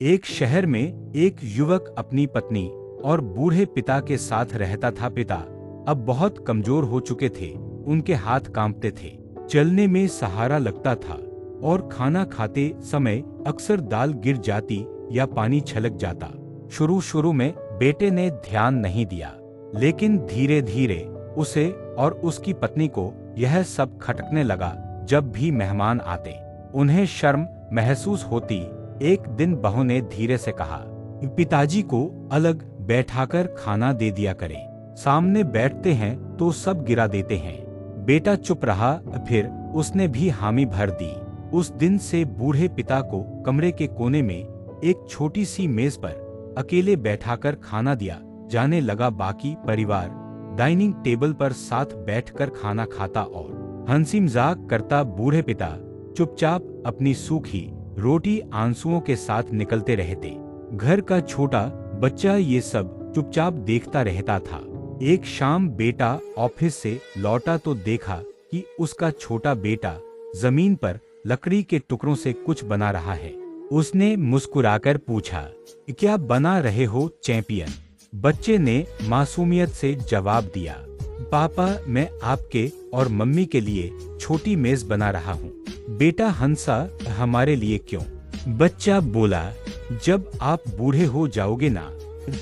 एक शहर में एक युवक अपनी पत्नी और बूढ़े पिता के साथ रहता था। पिता अब बहुत कमजोर हो चुके थे, उनके हाथ कांपते थे, चलने में सहारा लगता था और खाना खाते समय अक्सर दाल गिर जाती या पानी छलक जाता। शुरू शुरू में बेटे ने ध्यान नहीं दिया, लेकिन धीरे धीरे उसे और उसकी पत्नी को यह सब खटकने लगा। जब भी मेहमान आते उन्हें शर्म महसूस होती। एक दिन बहू ने धीरे से कहा, पिताजी को अलग बैठाकर खाना दे दिया करें, सामने बैठते हैं तो सब गिरा देते हैं। बेटा चुप रहा, फिर उसने भी हामी भर दी। उस दिन से बूढ़े पिता को कमरे के कोने में एक छोटी सी मेज पर अकेले बैठाकर खाना दिया जाने लगा। बाकी परिवार डाइनिंग टेबल पर साथ बैठकर खाना खाता और हंसी मजाक करता। बूढ़े पिता चुपचाप अपनी सूखी रोटी आंसुओं के साथ निकलते रहते। घर का छोटा बच्चा ये सब चुपचाप देखता रहता था। एक शाम बेटा ऑफिस से लौटा तो देखा कि उसका छोटा बेटा जमीन पर लकड़ी के टुकड़ों से कुछ बना रहा है। उसने मुस्कुराकर पूछा, क्या बना रहे हो चैंपियन? बच्चे ने मासूमियत से जवाब दिया, पापा मैं आपके और मम्मी के लिए छोटी मेज बना रहा हूँ। बेटा हंसा, हमारे लिए क्यों? बच्चा बोला, जब आप बूढ़े हो जाओगे ना,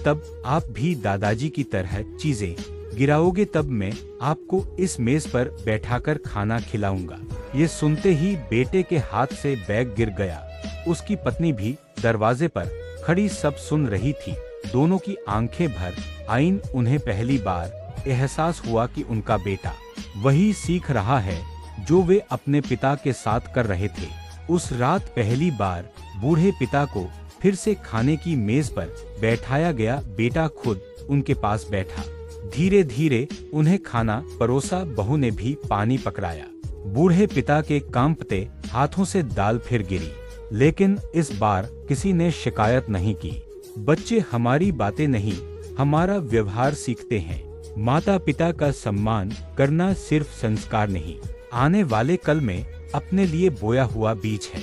तब आप भी दादाजी की तरह चीजें गिराओगे, तब मैं आपको इस मेज पर बैठाकर खाना खिलाऊंगा। ये सुनते ही बेटे के हाथ से बैग गिर गया। उसकी पत्नी भी दरवाजे पर खड़ी सब सुन रही थी। दोनों की आंखें भर आईं। उन्हें पहली बार एहसास हुआ कि उनका बेटा वही सीख रहा है जो वे अपने पिता के साथ कर रहे थे। उस रात पहली बार बूढ़े पिता को फिर से खाने की मेज पर बैठाया गया। बेटा खुद उनके पास बैठा, धीरे धीरे उन्हें खाना परोसा। बहू ने भी पानी पकड़ाया। बूढ़े पिता के कांपते हाथों से दाल फिर गिरी, लेकिन इस बार किसी ने शिकायत नहीं की। बच्चे हमारी बातें नहीं, हमारा व्यवहार सीखते हैं। माता पिता का सम्मान करना सिर्फ संस्कार नहीं, आने वाले कल में अपने लिए बोया हुआ बीज है।